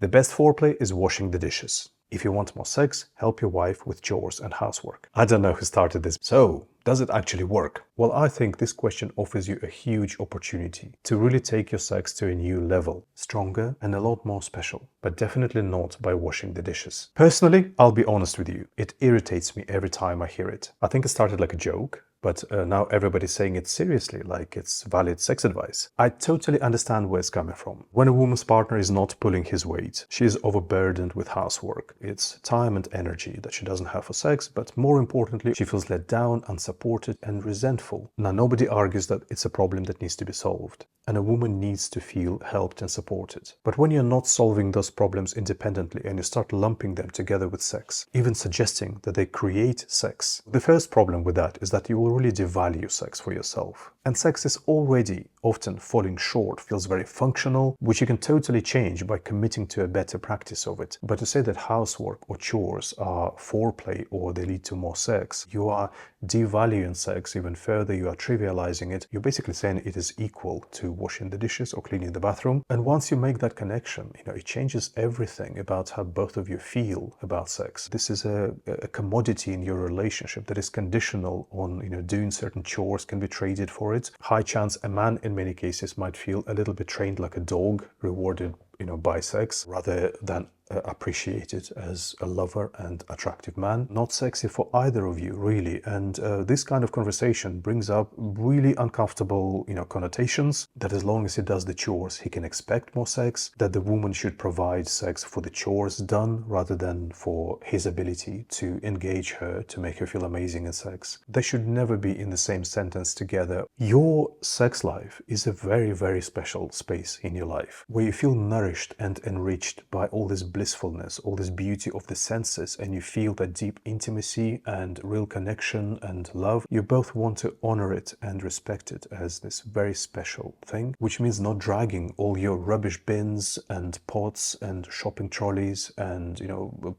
The best foreplay is washing the dishes. If you want more sex, help your wife with chores and housework. I don't know who started this. So, does it actually work? Well, I think this question offers you a huge opportunity to really take your sex to a new level, stronger and a lot more special, but definitely not by washing the dishes. Personally, I'll be honest with you, it irritates me every time I hear it. I think it started like a joke, but now everybody's saying it seriously, like it's valid sex advice. I totally understand where it's coming from. When a woman's partner is not pulling his weight, she is overburdened with housework. It's time and energy that she doesn't have for sex, but more importantly, she feels let down, unsupported, and resentful. Now, nobody argues that it's a problem that needs to be solved, and a woman needs to feel helped and supported. But when you're not solving those problems independently and you start lumping them together with sex, even suggesting that they create sex, the first problem with that is that you will really devalue sex for yourself. And sex is already often falling short, feels very functional, which you can totally change by committing to a better practice of it. But to say that housework or chores are foreplay or they lead to more sex, you are devaluing sex even further, you are trivializing it. You're basically saying it is equal to washing the dishes or cleaning the bathroom. And once you make that connection, it changes everything about how both of you feel about sex. This is a commodity in your relationship that is conditional on, doing certain chores can be traded for it. High chance a man in many cases might feel a little bit trained like a dog, rewarded by sex, rather than appreciated as a lover and attractive man. Not sexy for either of you, really. And this kind of conversation brings up really uncomfortable, connotations that as long as he does the chores, he can expect more sex, that the woman should provide sex for the chores done rather than for his ability to engage her, to make her feel amazing in sex. They should never be in the same sentence together. Your sex life is a very, very special space in your life where you feel nourished and enriched by all this blissfulness, all this beauty of the senses, and you feel that deep intimacy and real connection and love. You both want to honor it and respect it as this very special thing, which means not dragging all your rubbish bins and pots and shopping trolleys and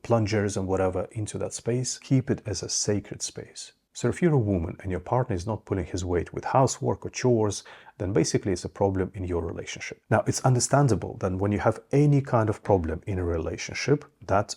plungers and whatever into that space. Keep it as a sacred space. So if you're a woman and your partner is not pulling his weight with housework or chores, then basically it's a problem in your relationship. Now, it's understandable that when you have any kind of problem in a relationship, that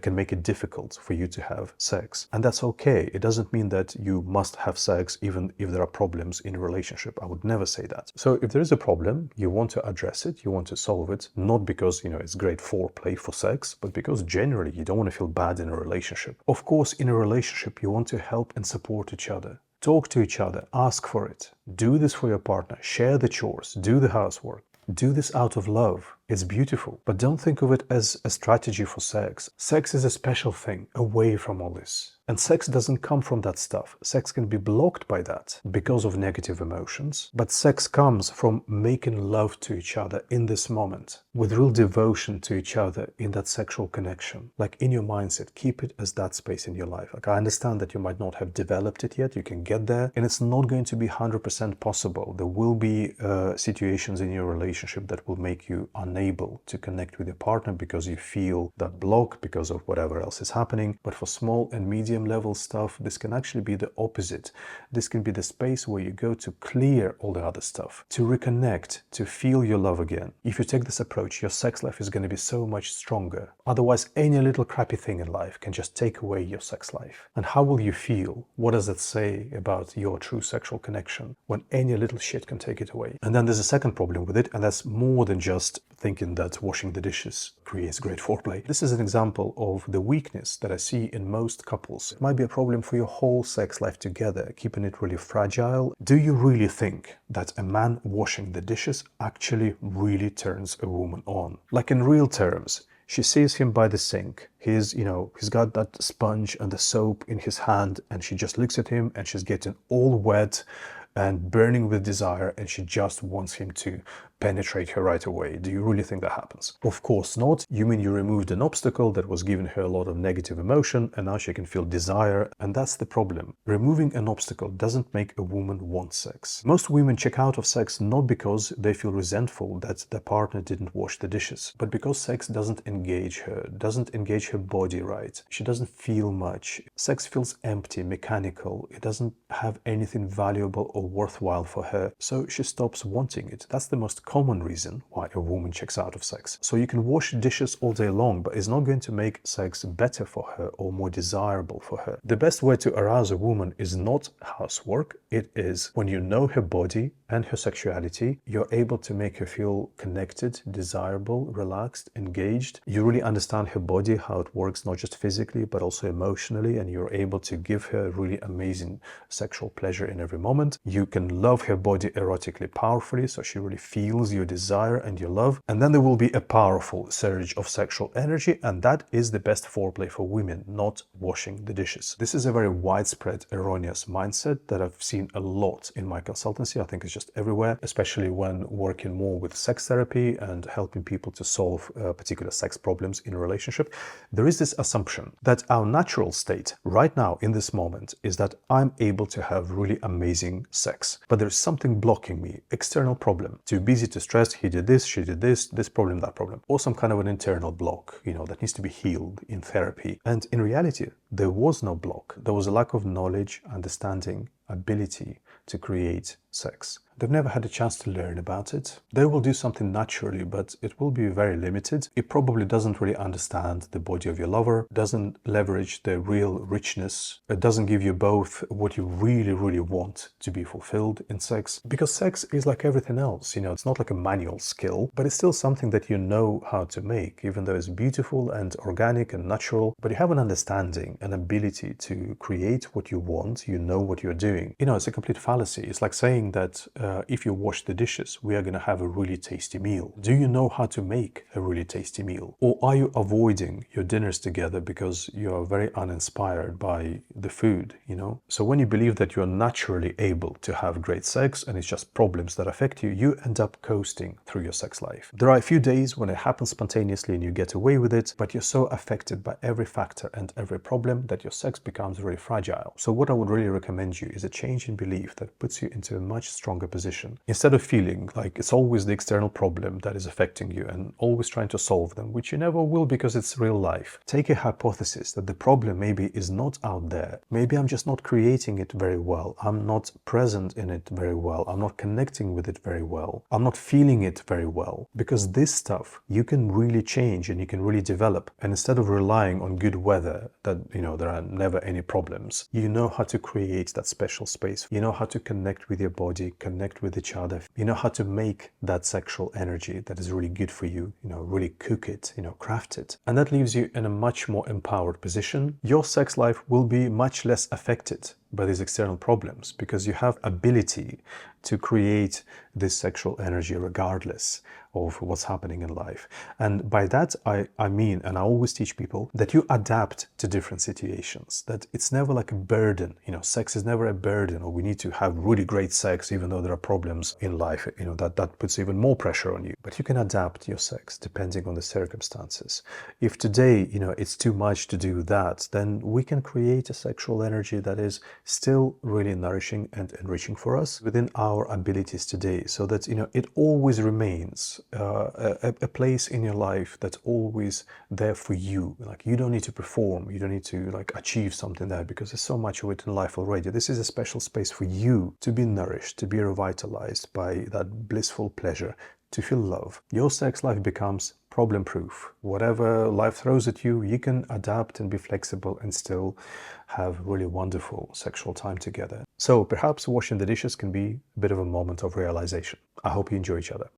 can make it difficult for you to have sex. And that's okay. It doesn't mean that you must have sex even if there are problems in a relationship. I would never say that. So if there is a problem, you want to address it, you want to solve it, not because, it's great foreplay for sex, but because generally you don't want to feel bad in a relationship. Of course, in a relationship, you want to help and support each other. Talk to each other, ask for it. Do this for your partner, share the chores, do the housework. Do this out of love. It's beautiful, but don't think of it as a strategy for sex. Sex is a special thing away from all this. And sex doesn't come from that stuff. Sex can be blocked by that because of negative emotions. But sex comes from making love to each other in this moment, with real devotion to each other in that sexual connection. Like in your mindset, keep it as that space in your life. Like I understand that you might not have developed it yet. You can get there, and it's not going to be 100% possible. There will be situations in your relationship that will make you unable to connect with your partner because you feel that block because of whatever else is happening. But for small and medium level stuff, this can actually be the opposite. This can be the space where you go to clear all the other stuff, to reconnect, to feel your love again. If you take this approach, your sex life is going to be so much stronger. Otherwise, any little crappy thing in life can just take away your sex life. And how will you feel? What does that say about your true sexual connection when any little shit can take it away? And then there's a second problem with it, and that's more than just thinking that washing the dishes creates great foreplay. This is an example of the weakness that I see in most couples. It might be a problem for your whole sex life together, keeping it really fragile. Do you really think that a man washing the dishes actually really turns a woman on? Like in real terms, she sees him by the sink. He's got that sponge and the soap in his hand, and she just looks at him and she's getting all wet and burning with desire, and she just wants him to penetrate her right away. Do you really think that happens? Of course not. You mean you removed an obstacle that was giving her a lot of negative emotion, and now she can feel desire, and that's the problem. Removing an obstacle doesn't make a woman want sex. Most women check out of sex not because they feel resentful that their partner didn't wash the dishes, but because sex doesn't engage her body right. She doesn't feel much. Sex feels empty, mechanical. It doesn't have anything valuable or worthwhile for her, so she stops wanting it. That's the most common reason why a woman checks out of sex. So you can wash dishes all day long, but it's not going to make sex better for her or more desirable for her. The best way to arouse a woman is not housework. It is when you know her body and her sexuality, you're able to make her feel connected, desirable, relaxed, engaged. You really understand her body, how it works, not just physically, but also emotionally, and you're able to give her really amazing sexual pleasure in every moment. You can love her body erotically powerfully, so she really feels your desire and your love. And then there will be a powerful surge of sexual energy, and that is the best foreplay for women, not washing the dishes. This is a very widespread erroneous mindset that I've seen a lot in my consultancy. I think it's just everywhere, especially when working more with sex therapy and helping people to solve particular sex problems in a relationship. There is this assumption that our natural state right now in this moment is that I'm able to have really amazing sex, but there's something blocking me, external problem, too busy to stress, he did this, she did this problem, that problem, or some kind of an internal block, that needs to be healed in therapy. And in reality, there was no block. There was a lack of knowledge, understanding, ability to create sex. They've never had a chance to learn about it. They will do something naturally, but it will be very limited. It probably doesn't really understand the body of your lover, doesn't leverage the real richness. It doesn't give you both what you really, really want to be fulfilled in sex. Because sex is like everything else, it's not like a manual skill, but it's still something that you know how to make, even though it's beautiful and organic and natural, but you have an understanding, an ability to create what you want, you know what you're doing. It's a complete fallacy. It's like saying that if you wash the dishes, we are going to have a really tasty meal. Do you know how to make a really tasty meal? Or are you avoiding your dinners together because you are very uninspired by the food, So when you believe that you're naturally able to have great sex and it's just problems that affect you, you end up coasting through your sex life. There are a few days when it happens spontaneously and you get away with it, but you're so affected by every factor and every problem that your sex becomes very fragile. So what I would really recommend you is a change in belief that puts you into a much stronger position. Instead of feeling like it's always the external problem that is affecting you and always trying to solve them, which you never will because it's real life, take a hypothesis that the problem maybe is not out there. Maybe I'm just not creating it very well. I'm not present in it very well. I'm not connecting with it very well. I'm not feeling it very well. Because this stuff you can really change and you can really develop. And instead of relying on good weather that, there are never any problems, you know how to create that special space. You know how to connect with your body, connect with each other. You know how to make that sexual energy that is really good for you, really cook it, craft it. And that leaves you in a much more empowered position. Your sex life will be much less affected by these external problems because you have ability to create this sexual energy regardless of what's happening in life. And by that, I mean, and I always teach people, that you adapt to different situations, that it's never like a burden. Sex is never a burden, or we need to have really great sex even though there are problems in life, that puts even more pressure on you. But you can adapt your sex depending on the circumstances. If today, it's too much to do that, then we can create a sexual energy that is still really nourishing and enriching for us within our abilities today, so that it always remains a place in your life that's always there for you. Like, you don't need to perform, you don't need to achieve something there, because there's so much of it in life already. This is a special space for you to be nourished, to be revitalized by that blissful pleasure, to feel love. Your sex life becomes problem-proof. Whatever life throws at you, you can adapt and be flexible and still have really wonderful sexual time together. So perhaps washing the dishes can be a bit of a moment of realization. I hope you enjoy each other.